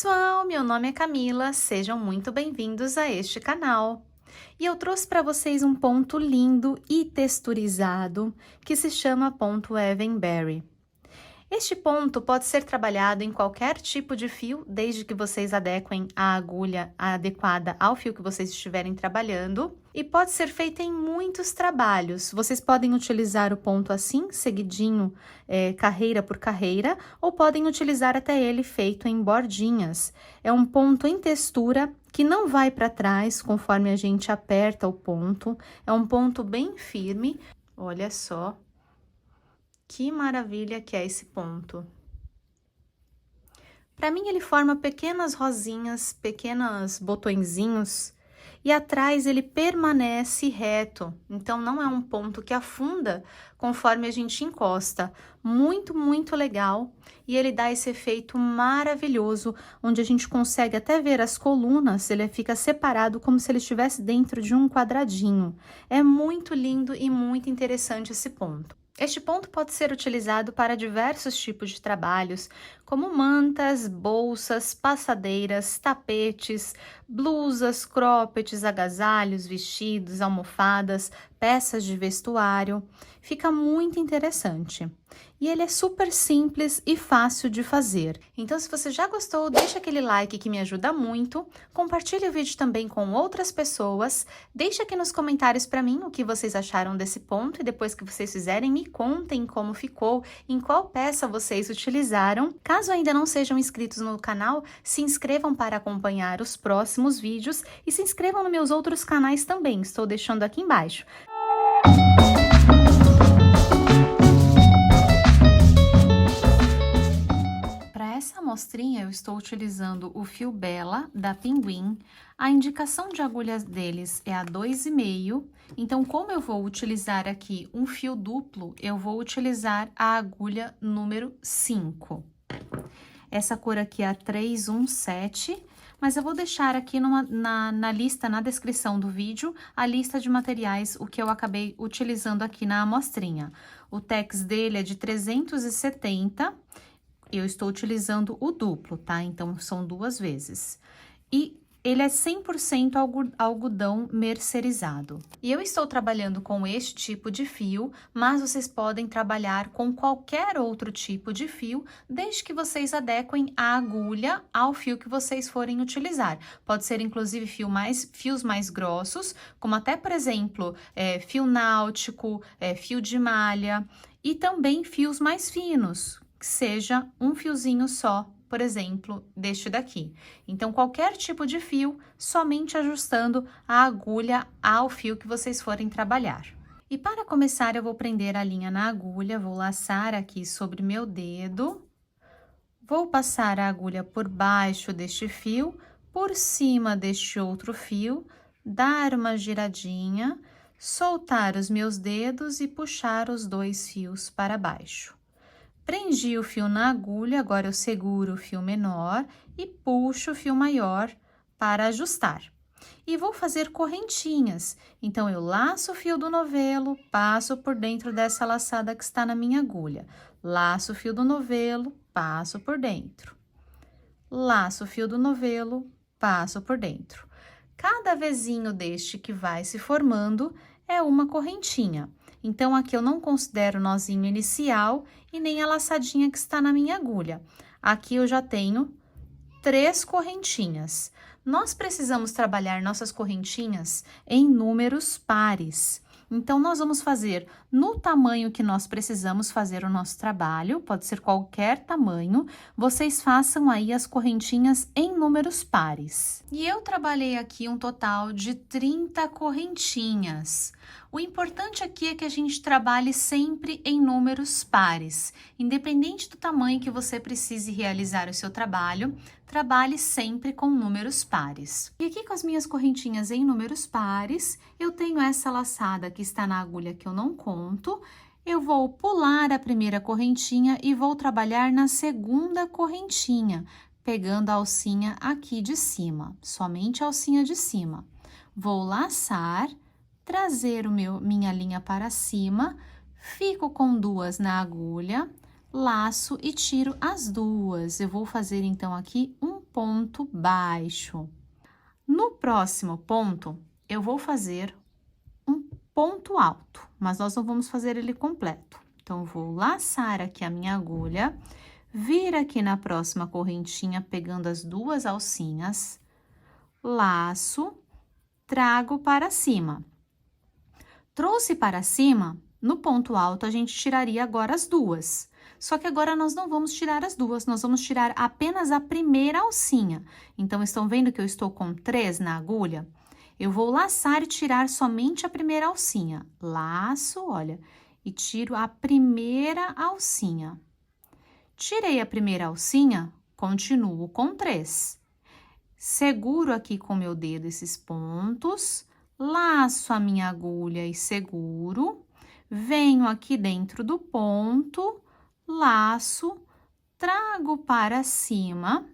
pessoal, meu nome é Camila, sejam muito bem-vindos a este canal. E eu trouxe para vocês um ponto lindo e texturizado que se chama ponto Evenberry. Este ponto pode ser trabalhado em qualquer tipo de fio, desde que vocês adequem a agulha adequada ao fio que vocês estiverem trabalhando. E pode ser feito em muitos trabalhos. Vocês podem utilizar o ponto assim, seguidinho, carreira por carreira, ou podem utilizar até ele feito em bordinhas. É um ponto em textura que não vai para trás conforme a gente aperta o ponto. É um ponto bem firme, olha só. Que maravilha que é esse ponto. Para mim ele forma pequenas rosinhas, pequenos botõezinhos e atrás ele permanece reto. Então não é um ponto que afunda conforme a gente encosta. Muito legal. E ele dá esse efeito maravilhoso, onde a gente consegue até ver as colunas, ele fica separado como se ele estivesse dentro de um quadradinho. É muito lindo e muito interessante esse ponto. Este ponto pode ser utilizado para diversos tipos de trabalhos, como mantas, bolsas, passadeiras, tapetes, blusas, croppeds, agasalhos, vestidos, almofadas, peças de vestuário. Fica muito interessante. E ele é super simples e fácil de fazer. Então, se você já gostou, deixa aquele like que me ajuda muito. Compartilhe o vídeo também com outras pessoas. Deixa aqui nos comentários para mim o que vocês acharam desse ponto e depois que vocês fizerem, me contem como ficou, em qual peça vocês utilizaram. Caso ainda não sejam inscritos no canal, se inscrevam para acompanhar os próximos vídeos e se inscrevam nos meus outros canais também, estou deixando aqui embaixo. Essa amostrinha eu estou utilizando o fio Bella da Pinguim. A indicação de agulhas deles é a 2,5. Então, como eu vou utilizar aqui um fio duplo, eu vou utilizar a agulha número 5. Essa cor aqui é a 317, mas eu vou deixar aqui na lista, na descrição do vídeo, a lista de materiais, o que eu acabei utilizando aqui na amostrinha. O tex dele é de 370. Eu estou utilizando o duplo, tá? Então, são 2 vezes. E ele é 100% algodão mercerizado. E eu estou trabalhando com este tipo de fio, mas vocês podem trabalhar com qualquer outro tipo de fio, desde que vocês adequem a agulha ao fio que vocês forem utilizar. Pode ser, inclusive, fios mais grossos, como até, por exemplo, fio náutico, fio de malha, e também fios mais finos, que seja um fiozinho só, por exemplo, deste daqui. Então, qualquer tipo de fio, somente ajustando a agulha ao fio que vocês forem trabalhar. E para começar, eu vou prender a linha na agulha, vou laçar aqui sobre meu dedo, vou passar a agulha por baixo deste fio, por cima deste outro fio, dar uma giradinha, soltar os meus dedos e puxar os 2 fios para baixo. Prendi o fio na agulha, agora eu seguro o fio menor e puxo o fio maior para ajustar. E vou fazer correntinhas, então eu laço o fio do novelo, passo por dentro dessa laçada que está na minha agulha. Laço o fio do novelo, passo por dentro. Laço o fio do novelo, passo por dentro. Cada vezinho deste que vai se formando é uma correntinha. Então, aqui eu não considero o nozinho inicial e nem a laçadinha que está na minha agulha. Aqui eu já tenho 3 correntinhas. Nós precisamos trabalhar nossas correntinhas em números pares. Então, nós vamos fazer no tamanho que nós precisamos fazer o nosso trabalho, pode ser qualquer tamanho, vocês façam aí as correntinhas em números pares. E eu trabalhei aqui um total de 30 correntinhas. O importante aqui é que a gente trabalhe sempre em números pares. Independente do tamanho que você precise realizar o seu trabalho, trabalhe sempre com números pares. E aqui com as minhas correntinhas em números pares, eu tenho essa laçada que está na agulha que eu não conto. Eu vou pular a primeira correntinha e vou trabalhar na segunda correntinha, pegando a alcinha aqui de cima, somente a alcinha de cima. Vou laçar, trazer minha linha para cima, fico com 2 na agulha, laço e tiro as duas. Eu vou fazer, então, aqui um ponto baixo. No próximo ponto, eu vou fazer um ponto alto, mas nós não vamos fazer ele completo. Então, eu vou laçar aqui a minha agulha, vir aqui na próxima correntinha, pegando as duas alcinhas, laço, trago para cima. Trouxe para cima, no ponto alto, a gente tiraria agora as duas. Só que agora nós não vamos tirar as duas, nós vamos tirar apenas a primeira alcinha. Então, estão vendo que eu estou com 3 na agulha? Eu vou laçar e tirar somente a primeira alcinha. Laço, olha, e tiro a primeira alcinha. Tirei a primeira alcinha, continuo com 3. Seguro aqui com meu dedo esses pontos, laço a minha agulha e seguro, venho aqui dentro do ponto, laço, trago para cima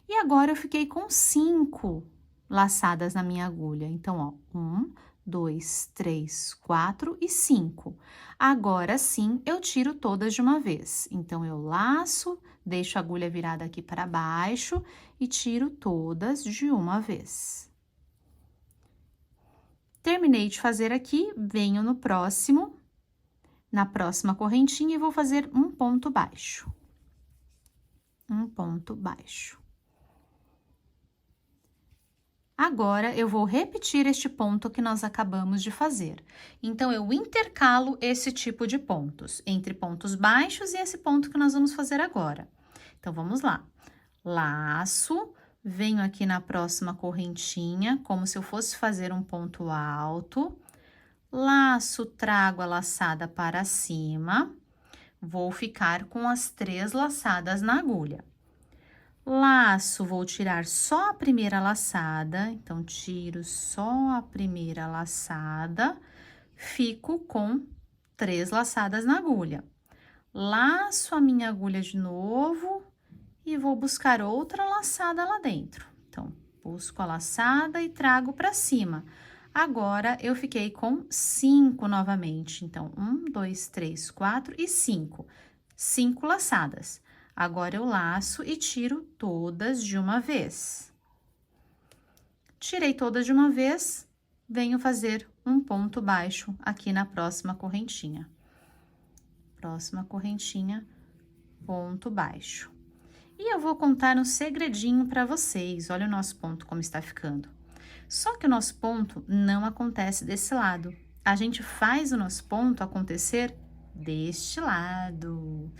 e agora eu fiquei com 5 laçadas na minha agulha. Então, ó, 1, 2, 3, 4 e 5. Agora sim, eu tiro todas de uma vez. Então, eu laço, deixo a agulha virada aqui para baixo e tiro todas de uma vez. Terminei de fazer aqui, venho no próximo, na próxima correntinha e vou fazer um ponto baixo. Um ponto baixo. Agora, eu vou repetir este ponto que nós acabamos de fazer. Então, eu intercalo esse tipo de pontos, entre pontos baixos e esse ponto que nós vamos fazer agora. Então, vamos lá. Laço, venho aqui na próxima correntinha, como se eu fosse fazer um ponto alto. Laço, trago a laçada para cima. Vou ficar com as 3 laçadas na agulha. Laço, vou tirar só a primeira laçada, então, tiro só a primeira laçada, fico com 3 laçadas na agulha. Laço a minha agulha de novo e vou buscar outra laçada lá dentro. Então, busco a laçada e trago para cima. Agora, eu fiquei com 5 novamente. Então, 1, 2, 3, 4 e 5. 5 laçadas. Agora, eu laço e tiro todas de uma vez. Tirei todas de uma vez, venho fazer um ponto baixo aqui na próxima correntinha. Próxima correntinha, ponto baixo. E eu vou contar um segredinho para vocês. Olha o nosso ponto como está ficando. Só que o nosso ponto não acontece desse lado. A gente faz o nosso ponto acontecer deste lado.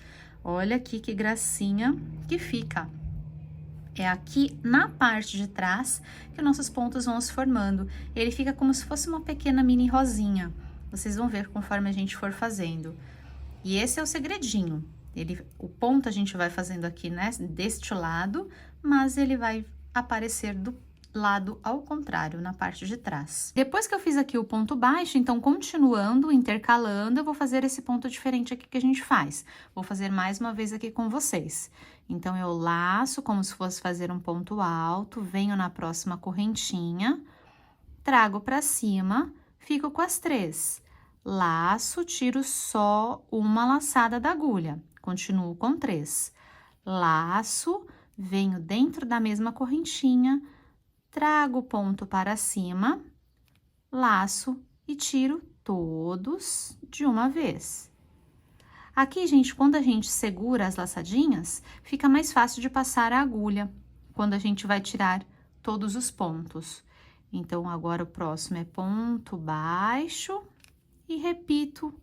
Olha aqui que gracinha que fica. É aqui na parte de trás que nossos pontos vão se formando. Ele fica como se fosse uma pequena mini rosinha. Vocês vão ver conforme a gente for fazendo. E esse é o segredinho. O ponto a gente vai fazendo aqui, né, deste lado, mas ele vai aparecer do lado ao contrário, na parte de trás. Depois que eu fiz aqui o ponto baixo, então, continuando, intercalando, eu vou fazer esse ponto diferente aqui que a gente faz. Vou fazer mais uma vez aqui com vocês. Então, eu laço como se fosse fazer um ponto alto, venho na próxima correntinha, trago para cima, fico com as 3. Laço, tiro só uma laçada da agulha, continuo com 3. Laço, venho dentro da mesma correntinha, trago o ponto para cima, laço e tiro todos de uma vez. Aqui, gente, quando a gente segura as laçadinhas, fica mais fácil de passar a agulha, quando a gente vai tirar todos os pontos. Então, agora o próximo é ponto baixo e repito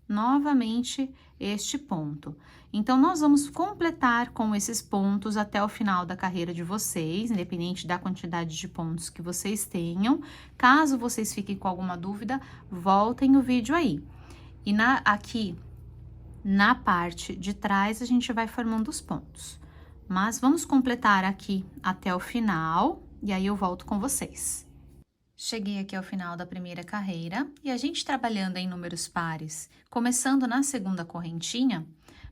novamente este ponto. Então, nós vamos completar com esses pontos até o final da carreira de vocês, independente da quantidade de pontos que vocês tenham. Caso vocês fiquem com alguma dúvida, voltem o vídeo aí. E aqui, na parte de trás, a gente vai formando os pontos. Mas vamos completar aqui até o final, e aí eu volto com vocês. Cheguei aqui ao final da primeira carreira e a gente trabalhando em números pares, começando na segunda correntinha,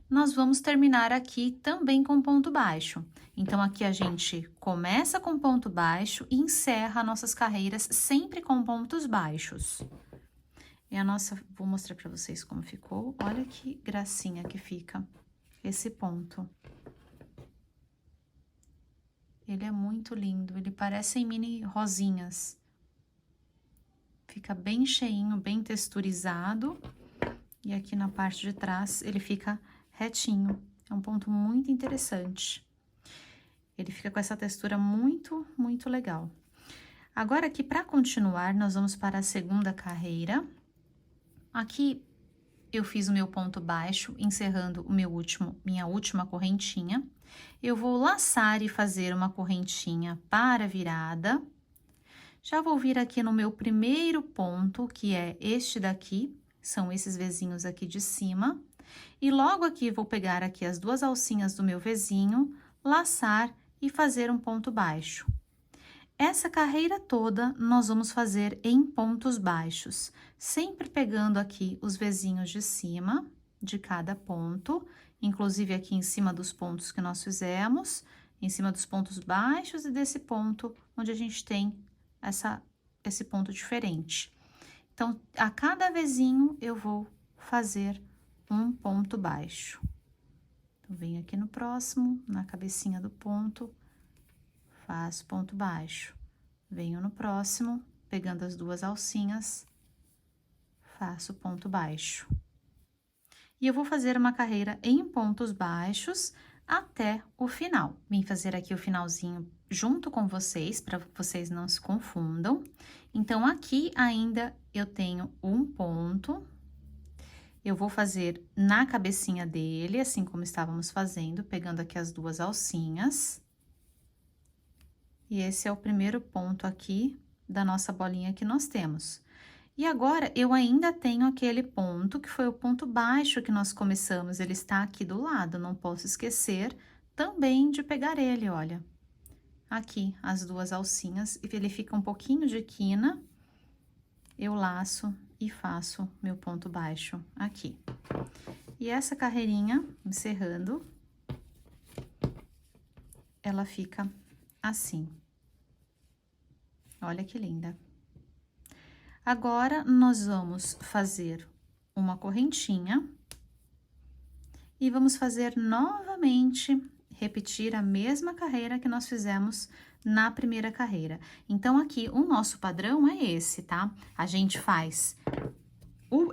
nós vamos terminar aqui também com ponto baixo. Então, aqui a gente começa com ponto baixo e encerra nossas carreiras sempre com pontos baixos. E vou mostrar pra vocês como ficou. Olha que gracinha que fica. esse ponto. Ele é muito lindo, ele parece mini rosinhas. Fica bem cheinho, bem texturizado. E aqui na parte de trás ele fica retinho. É um ponto muito interessante. Ele fica com essa textura muito, muito legal. Agora aqui, para continuar, nós vamos para a segunda carreira. Aqui eu fiz o meu ponto baixo, encerrando minha última correntinha. Eu vou laçar e fazer uma correntinha para virada. Já vou vir aqui no meu primeiro ponto, que é este daqui, são esses vezinhos aqui de cima. E logo aqui vou pegar aqui as duas alcinhas do meu vezinho, laçar e fazer um ponto baixo. Essa carreira toda nós vamos fazer em pontos baixos, sempre pegando aqui os vezinhos de cima de cada ponto, inclusive aqui em cima dos pontos que nós fizemos, em cima dos pontos baixos e desse ponto onde a gente tem esse ponto diferente. Então, a cada vezinho eu vou fazer um ponto baixo. Então, venho aqui no próximo, na cabecinha do ponto, faço ponto baixo. Venho no próximo, pegando as duas alcinhas, faço ponto baixo. E eu vou fazer uma carreira em pontos baixos até o final. Vim fazer aqui o finalzinho junto com vocês, para vocês não se confundam. Então, aqui ainda eu tenho um ponto. Eu vou fazer na cabecinha dele, assim como estávamos fazendo, pegando aqui as duas alcinhas. E esse é o primeiro ponto aqui da nossa bolinha que nós temos. E agora, eu ainda tenho aquele ponto, que foi o ponto baixo que nós começamos, ele está aqui do lado, não posso esquecer também de pegar ele, olha. Aqui, as duas alcinhas, e ele fica um pouquinho de quina, eu laço e faço meu ponto baixo aqui. E essa carreirinha, encerrando, ela fica assim. Olha que linda. Agora, nós vamos fazer uma correntinha e vamos fazer novamente, repetir a mesma carreira que nós fizemos na primeira carreira. Então, aqui, o nosso padrão é esse, tá? A gente faz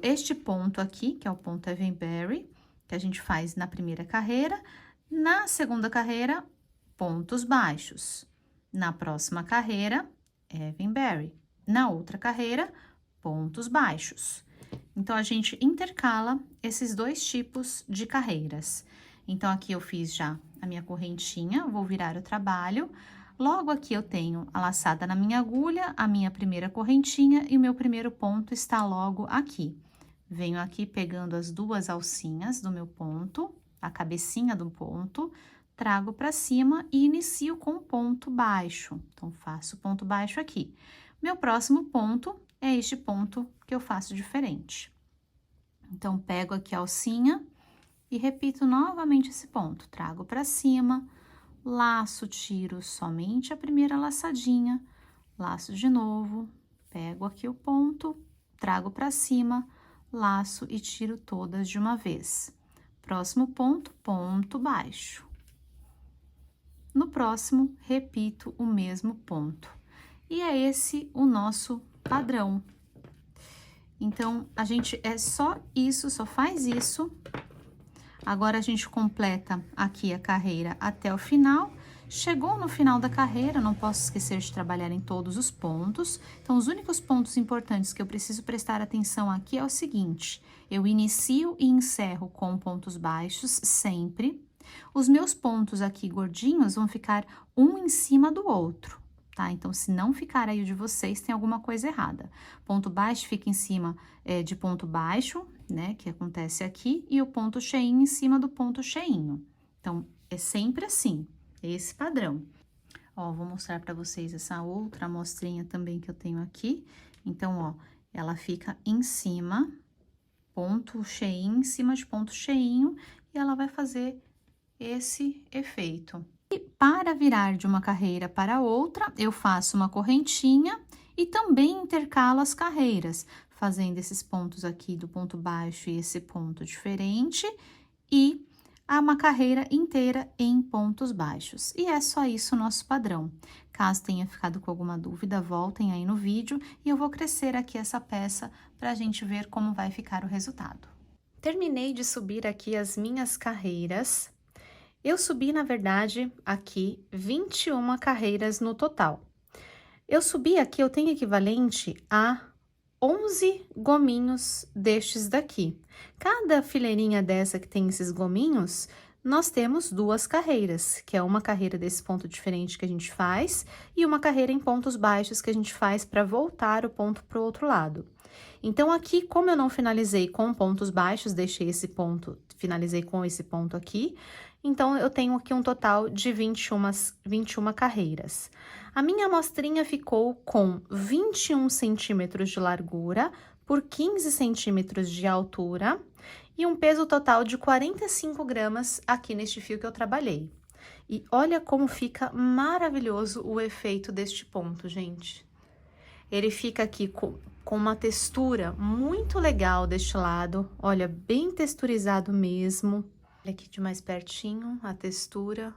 este ponto aqui, que é o ponto Evenberry, que a gente faz na primeira carreira. Na segunda carreira, pontos baixos. Na próxima carreira, Evenberry. Na outra carreira, pontos baixos. Então, a gente intercala esses dois tipos de carreiras. Então, aqui eu fiz já a minha correntinha, vou virar o trabalho. Logo aqui eu tenho a laçada na minha agulha, a minha primeira correntinha e o meu primeiro ponto está logo aqui. Venho aqui pegando as duas alcinhas do meu ponto, a cabecinha do ponto, trago para cima e inicio com ponto baixo. Então, faço ponto baixo aqui. Meu próximo ponto é este ponto que eu faço diferente. Então, pego aqui a alcinha e repito novamente esse ponto. Trago para cima, laço, tiro somente a primeira laçadinha, laço de novo, pego aqui o ponto, trago para cima, laço e tiro todas de uma vez. Próximo ponto, ponto baixo. No próximo, repito o mesmo ponto. E é esse o nosso padrão. Então, a gente só faz isso. Agora, a gente completa aqui a carreira até o final. Chegou no final da carreira, não posso esquecer de trabalhar em todos os pontos. Então, os únicos pontos importantes que eu preciso prestar atenção aqui é o seguinte: eu inicio e encerro com pontos baixos sempre. Os meus pontos aqui gordinhos vão ficar um em cima do outro, tá? Então, se não ficar aí o de vocês, tem alguma coisa errada. Ponto baixo fica em cima de ponto baixo, né? Que acontece aqui, e o ponto cheinho em cima do ponto cheinho. Então, é sempre assim, é esse padrão. Ó, vou mostrar pra vocês essa outra amostrinha também que eu tenho aqui. Então, ó, ela fica em cima, ponto cheinho, em cima de ponto cheinho, e ela vai fazer esse efeito. E para virar de uma carreira para outra, eu faço uma correntinha e também intercalo as carreiras, fazendo esses pontos aqui do ponto baixo e esse ponto diferente. E uma carreira inteira em pontos baixos. E é só isso o nosso padrão. Caso tenha ficado com alguma dúvida, voltem aí no vídeo e eu vou crescer aqui essa peça para a gente ver como vai ficar o resultado. Terminei de subir aqui as minhas carreiras. Eu subi, na verdade, aqui 21 carreiras no total. Eu subi aqui, eu tenho equivalente a 11 gominhos destes daqui. Cada fileirinha dessa que tem esses gominhos, nós temos 2 carreiras, que é uma carreira desse ponto diferente que a gente faz e uma carreira em pontos baixos que a gente faz para voltar o ponto para o outro lado. Então, aqui, como eu não finalizei com pontos baixos, deixei esse ponto, finalizei com esse ponto aqui, então, eu tenho aqui um total de 21 carreiras. A minha amostrinha ficou com 21 centímetros de largura por 15 centímetros de altura e um peso total de 45 gramas aqui neste fio que eu trabalhei. E olha como fica maravilhoso o efeito deste ponto, gente. Ele fica aqui com uma textura muito legal deste lado, olha, bem texturizado mesmo. Olha aqui de mais pertinho a textura.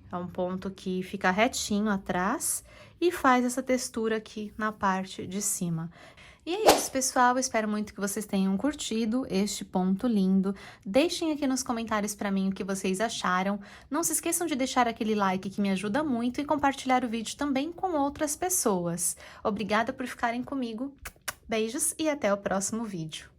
É um ponto que fica retinho atrás e faz essa textura aqui na parte de cima. E é isso, pessoal. Eu espero muito que vocês tenham curtido este ponto lindo. Deixem aqui nos comentários para mim o que vocês acharam. Não se esqueçam de deixar aquele like que me ajuda muito e compartilhar o vídeo também com outras pessoas. Obrigada por ficarem comigo. Beijos e até o próximo vídeo.